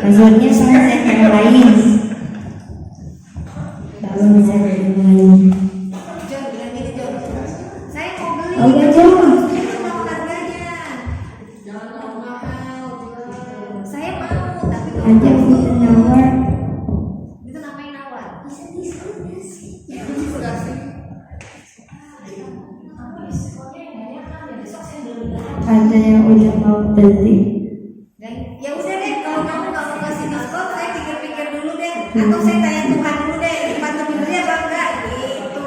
Passwordnya sama set yang lain. Baru bisa dimulai. John bilang gini John, saya mau beli. Oh iya, John. Saya mau harganya. Jangan mahal. Saya mau, tapi kalau Ajak bisa nawar. itu namanya nawar. Bisa diskon nggak sih? Ada yang udah mau beli. Ya udah deh, kalau kamu nggak mau kasih diskon, saya pikir-pikir dulu deh, atau saya tanya Tuhan dulu deh, dibantu beli apa enggak? Gitu.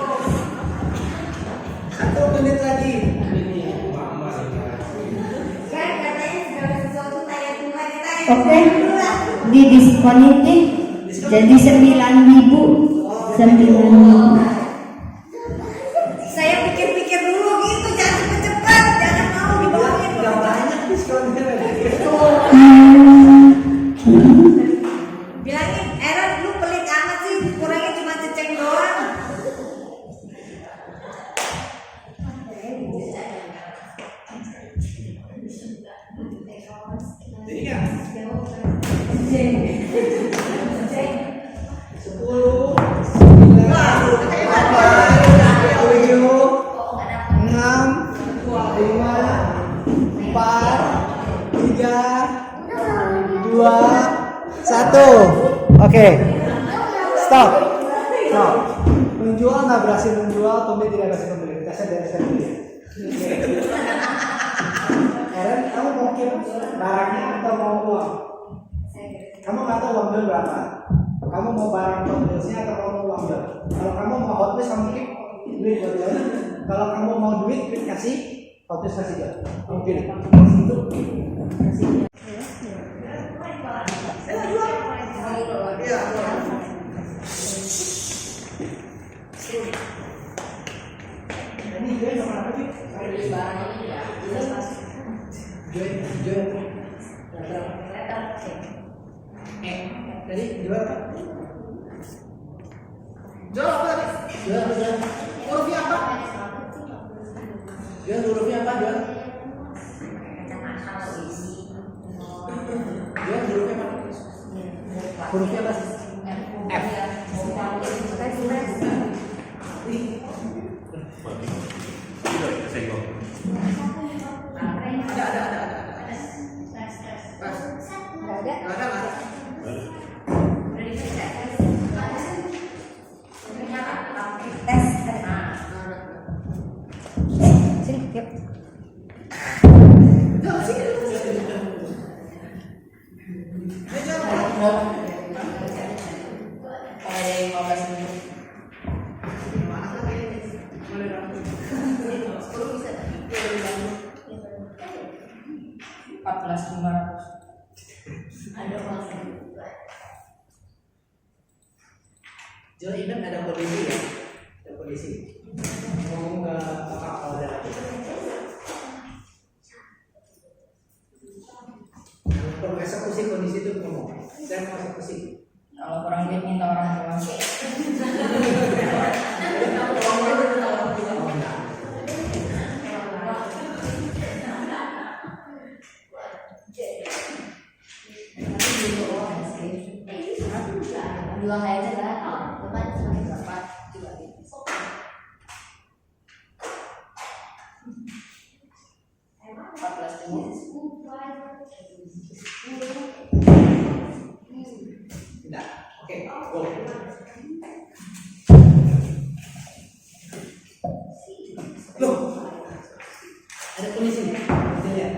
1 menit lagi. Kan katanya segala sesuatu tanya Tuhan, ya tanya Oke. Tuhan dulu lah. Di diskonin nih. Jadi 9.000. 9.000. Saya pikir-pikir dulu gitu, jangan cepet-cepet, jangan mau dibawain. Gak banyak diskonnya. Bilangin, Aaron lu pelit amat sih, kurangnya cuma ceceng doang. Jadi ya. 1. Oke. Stop. Menjual nggak berhasil menjual, Tommy tidak berhasil membeli. Kita bereskan dulu ya. Aaron, kamu mau kirim barangnya atau mau uang? Kamu nggak tahu uang bill berapa? Kamu mau barang Hot Wheels-nya atau kamu mau uang bill? Kalau kamu mau Hot Wheels, kamu kirim duit buat dia. Kalau kamu mau duit kasih Hot Wheels kasih dia. Kamu pilih. Ini dia sama apa sih? Jadi jual apa? Jual apa tadi? Hurufnya apa? Jual hurufnya apa? Jual hurufnya apa? Hurufnya apa? F. Jual ingat ada kondisi ya, ada kondisi. Ngomong ke kakak kalau ada. Kalau eksekusi kondisi itu ngomong, saya mau eksekusi. Kalau kurang duit minta orang tua. Dua aja lah, depan semakin berapa juga gitu. Tidak, oke, boleh. Loh, ada kondisi, kita lihat.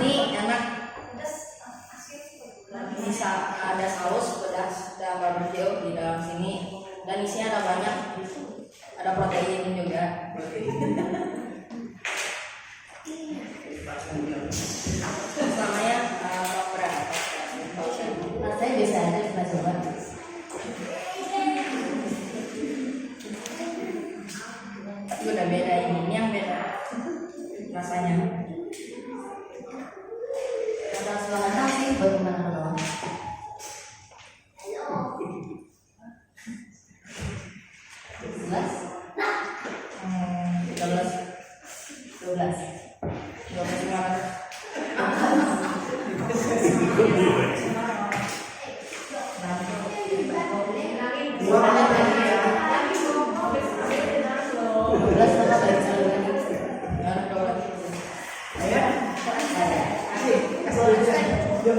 Ini enak, bisa ada saus pedas dan barbecue di dalam sini, dan isinya ada banyak, ada protein juga. Namanya kopra. Rasanya biasa aja, pernah coba. Tapi udah beda, ini yang beda rasanya. Ada suara sih baru mana doang.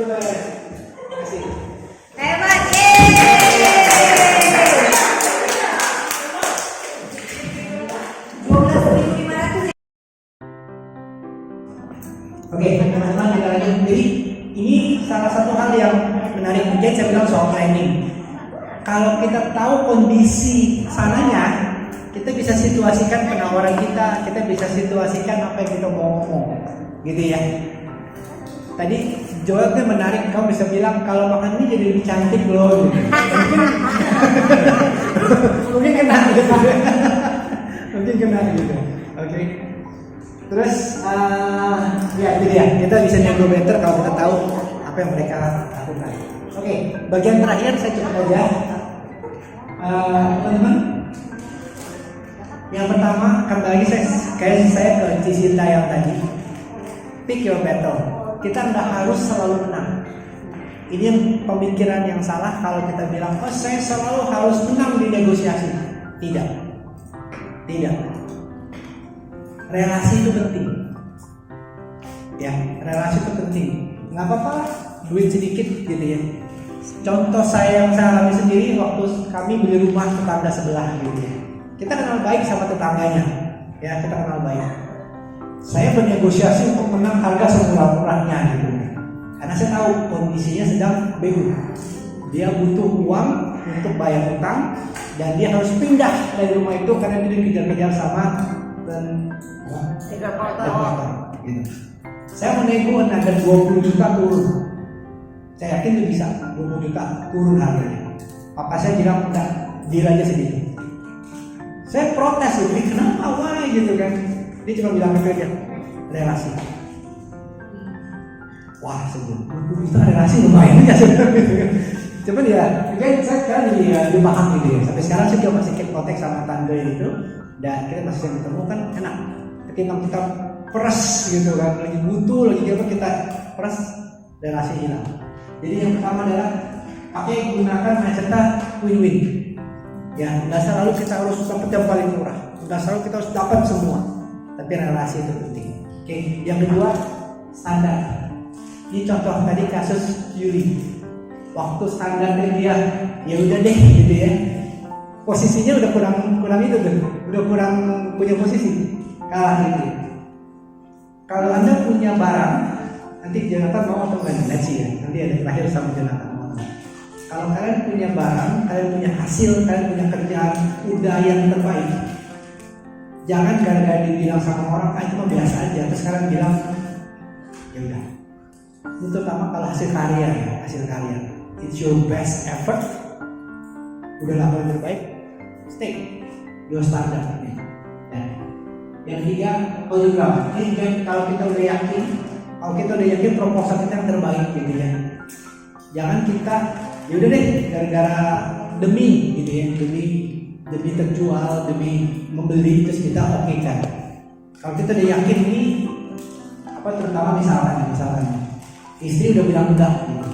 Terima kasih. Hebat, yeay! 12.500. Oke, teman-teman kita lanjut. Jadi ini salah satu hal yang menarik mungkin saya bilang soal planning. Kalau kita tahu kondisi sananya, kita bisa situasikan penawaran kita bisa situasikan apa yang kita mau ngomong, gitu ya. Tadi Joelnya menarik, kamu bisa bilang kalau makan ini jadi lebih cantik loh. Gitu. Mungkin kena gitu. Mungkin kena gitu. Oke. Terus ya itu dia, kita bisa nego better kalau kita tahu apa yang mereka lakukan. Oke, bagian terakhir saya cukup aja, teman-teman. Yang pertama kembali saya ke Cinta yang tadi, pick your battle. Kita tidak harus selalu menang. Ini yang pemikiran yang salah kalau kita bilang, oh saya selalu harus menang di negosiasi. Tidak. Relasi itu penting. Ya, relasi itu penting. Nggak apa-apa, duit sedikit gitu ya. Contoh saya yang saya alami sendiri waktu kami beli rumah tetangga sebelah gitu ya. Kita kenal baik sama tetangganya. Ya, kita kenal baik. Saya bernegosiasi untuk menang harga semurah-murahnya gitu. Karena saya tahu kondisinya sedang bego. Dia butuh uang untuk bayar utang dan dia harus pindah dari rumah itu karena dia dikejar-kejar sama dan gitu. Saya menego ada 20 juta turun. Saya yakin itu bisa 20 juta turun harganya. Papa saya bilang enggak, deal aja segitu. Saya protes gitu, kenapa why gitu kan. Dia cuma bilang itu aja, relasi. Wah, sebelum 20 juta relasi lumayan aja sebenarnya. Coba dia, kan saya sekarang jadi paham gitu ya. Sampai sekarang saya juga masih keep kontak sama tante itu, dan kita masih sering ketemu kan enak. Ketika kita peras gitu kan, lagi butuh, lagi apa kita peras, relasi hilang. Jadi yang pertama adalah gunakan mindset win-win. Ya, nggak selalu kita harus dapat yang paling murah, nggak selalu kita harus dapat semua, tapi relasi itu penting. Oke, yang kedua standar. Ini contoh tadi kasus Yuli. Waktu standarnya dia, ya udah deh gitu ya. Posisinya udah kurang itu tuh, udah kurang punya posisi, kalah gitu. Kalau Anda punya barang, nanti Jonathan mau atau enggak? Let's see ya. Nanti ada terakhir sama Jonathan. Kalau kalian punya barang, kalian punya hasil, kalian punya kerjaan udah yang terbaik, jangan gara-gara dibilang sama orang, itu mah biasa aja. Terus kalian bilang, ya udah. Itu terutama kalau hasil karya ya, hasil karya. It's your best effort. Udah lakukan yang terbaik, stay your standard. Ya. Yang ketiga, program. Ini kalau kita udah yakin proposal kita yang terbaik gitu ya. Jangan kita ya udah deh gara-gara demi gitu ya, demi terjual, demi membeli terus kita oke kan. Kalau kita udah yakin ini terutama misalkan istri udah bilang enggak gitu.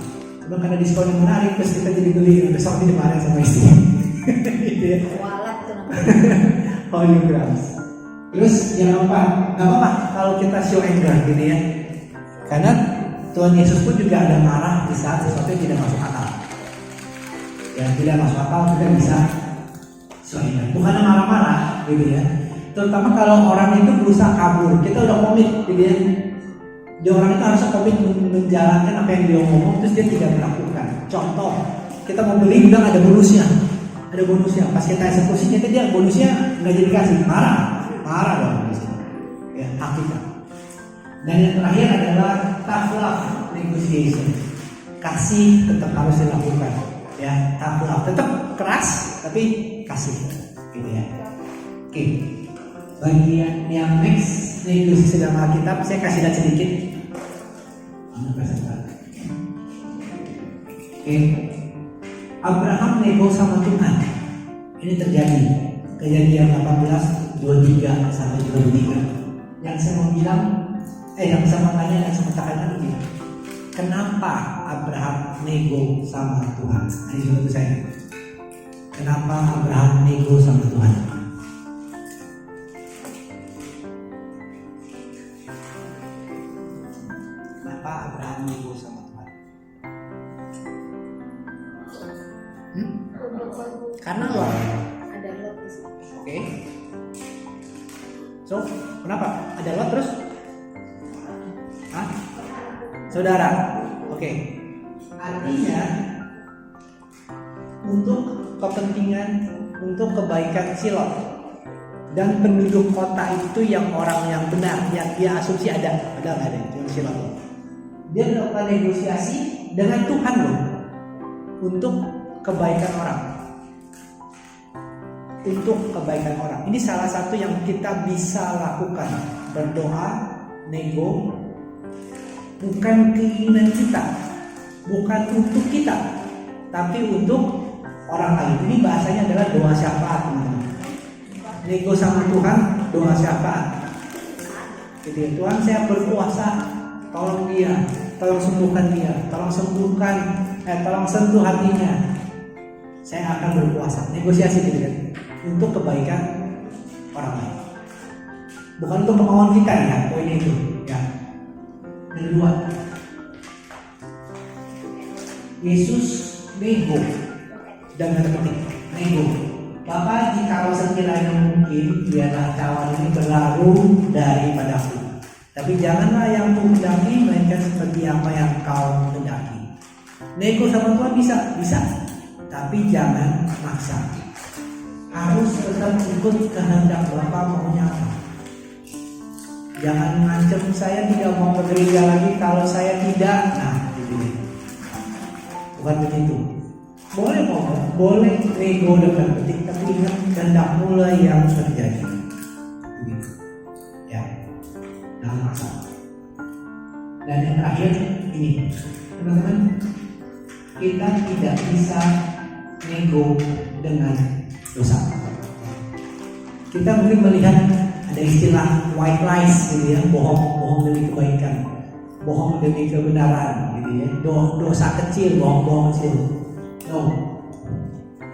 Cuma karena diskon yang menarik terus kita jadi beli, besok ini dimarahin sama istri. Gitu ya. Walat tuh namanya. Holograms. Terus yang keempat, nggak apa-apa kalau kita show anger gitu ya. Karena Tuhan Yesus pun juga ada marah di saat sesuatu yang tidak masuk akal. Yang tidak masuk akal kita bisa show anger. Bukan marah-marah gitu ya. Terutama kalau orang itu berusaha kabur, kita udah komit gitu ya. Dia orang itu harus komit menjalankan apa yang dia ngomong, terus dia tidak melakukan. Contoh, kita mau beli bilang ada bonusnya. Pas kita eksekusinya itu dia bonusnya nggak jadi kasih, marah dong di sini. Ya, hakikat. Dan yang terakhir adalah tough love negotiation. Kasih tetap harus dilakukan. Ya, tough love tetap keras tapi kasih, gitu ya. Oke. Bagian yang next negosiasi dalam Alkitab saya kasih lihat sedikit. Oke. Abraham nego sama Tuhan. Ini terjadi. Kejadian 18:23 sampai 23. Yang saya mau bilang, yang saya mau tanya, yang saya mau katakan begini. Kenapa Abraham nego sama Tuhan? Ini menurut saya. Kenapa Abraham nego sama Tuhan? Kenapa Abraham nego sama Tuhan? Karena lot. Ada lot di situ. Oke. So, kenapa? Ada lot terus? Hah? Saudara. Oke. Artinya untuk kepentingan, untuk kebaikan si Lot dan penduduk kota itu yang orang yang benar, yang dia asumsi ada, padahal nggak ada yang si Lot. Dia melakukan negosiasi dengan Tuhan loh untuk kebaikan orang. Untuk kebaikan orang. Ini salah satu yang kita bisa lakukan. Berdoa, nego, bukan keinginan kita, bukan untuk kita, tapi untuk orang lain. Ini bahasanya adalah doa syafaat, teman-teman. Nego sama Tuhan, doa syafaat. Gitu ya, Tuhan saya berkuasa, tolong dia, tolong sembuhkan dia, tolong sentuh hatinya. Saya akan berkuasa. Negosiasi gitu kan, untuk kebaikan orang lain. Bukan untuk kemauan kita ya, poin itu ya. Yang kedua, Yesus nego dengan petik nego. Bapak, jikalau sekiranya mungkin, biarlah cawan ini berlalu daripadaku. Tapi janganlah yang kuhendaki, melainkan seperti apa yang kau kehendaki. Nego sama Tuhan bisa, tapi jangan maksa. Harus tetap ikut kehendak Bapak maunya apa. Jangan ngancam saya tidak mau ke gereja lagi kalau saya tidak. Nah, gitu. Bukan begitu. Boleh ngomong, boleh nego dengan petik, tapi ingat kehendak mulai yang terjadi. Begitu. Ya. Jangan maksa. Dan yang terakhir ini, teman-teman, kita tidak bisa nego dengan dosa. Kita mungkin melihat ada istilah white lies gitu ya, bohong demi kebaikan, bohong demi kebenaran gitu ya, dosa kecil, bohong kecil. No,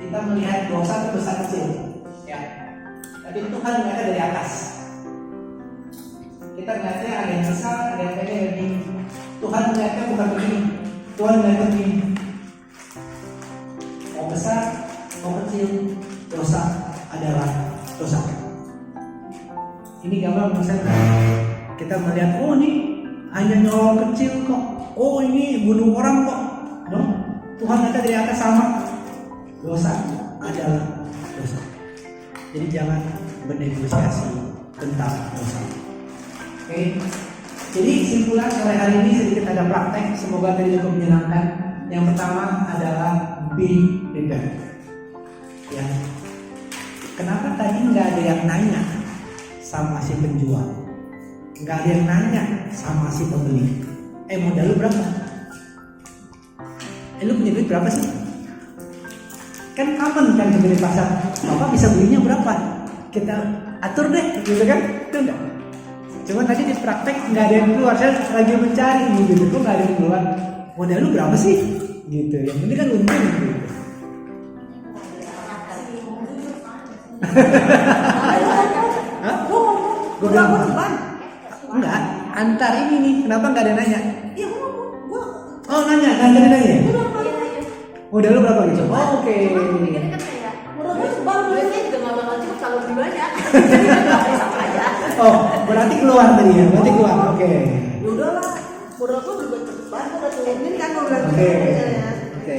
kita melihat dosa itu dosa kecil, ya. Tapi Tuhan melihat dari atas. Kita melihatnya ada yang besar, ada yang pendek, ada yang Tuhan melihatnya bukan begini. Tuhan melihatnya begini. Mau besar, mau kecil, dosa adalah dosa. Ini gambar misalnya kita melihat, oh ini hanya nyolong kecil kok, oh ini bunuh orang kok, no? Tuhan kata dari atas sama, dosa adalah dosa. Jadi jangan bernegosiasi tentang dosa. Oke. Jadi simpulan sore hari ini sedikit ada praktek, semoga tadi cukup menyenangkan. Yang pertama adalah be prepared. Ya. Kenapa tadi nggak ada yang nanya sama si penjual, nggak ada yang nanya sama si pembeli, modal lu berapa? Lu punya duit berapa sih? Kan aman kan di pasar, bapak bisa belinya berapa? Kita atur deh, gitu kan? Itu enggak. Cuma tadi di praktek nggak ada yang keluar, saya lagi mencari gitu, kok nggak ada yang keluar. Modal lu berapa sih? Gitu. Yang penting kan untung gitu. Hah? Gue bilang enggak, antar ini nih, kenapa nggak ada nanya? Oh nanya. Modal lu berapa gitu? Oh, oke. Oh, berarti keluar tadi ya? Berarti keluar, oke. Udahlah, modal gua juga bantu udah turunin kan gua bilang. Oke.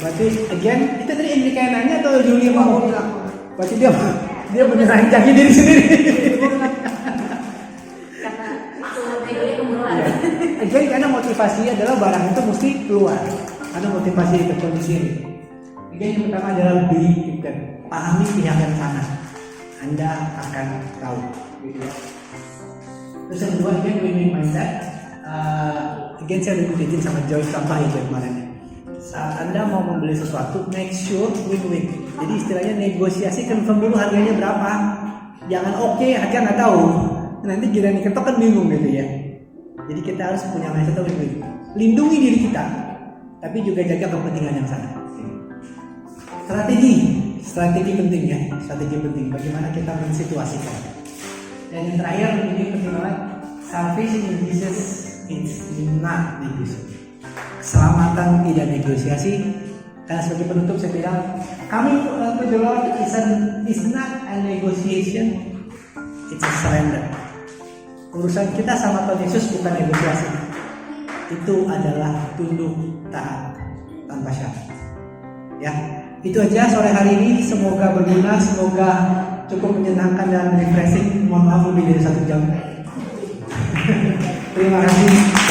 Berarti again itu tadi Enrique yang nanya atau Julia mau bilang? Berarti dia beneran jagi diri sendiri. Again karena motivasinya adalah barang itu mesti keluar. Karena motivasi itu di sini. Again yang pertama adalah beli tiket. Pahami pihak yang sana. Anda akan tahu. Gitu ya. Terus yang kedua, again win-win mindset. Again saya udah dibikin sama Joy contoh itu kemarin. Saat Anda mau membeli sesuatu, make sure win-win. Jadi istilahnya negosiasi, confirm dulu harganya berapa. Jangan oke, harga nggak tahu. Nanti giliran diketok kan bingung gitu ya. Jadi kita harus punya mindset win-win. Lindungi diri kita, tapi juga jaga kepentingan yang sana. Strategi penting ya. Strategi penting. Bagaimana kita mensituasikan. Dan yang terakhir ini penting banget. Salvation in Jesus it's not negosiasi. Keselamatan tidak negosiasi, Karena sebagai penutup saya bilang, coming to the Lord is not a negotiation, it's a surrender. Urusan kita sama Tuhan Yesus bukan negosiasi, itu adalah tunduk taat tanpa syarat. Ya, itu aja sore hari ini. Semoga berguna, semoga cukup menyenangkan dan refreshing. Mohon maaf lebih dari 1 jam. Terima kasih.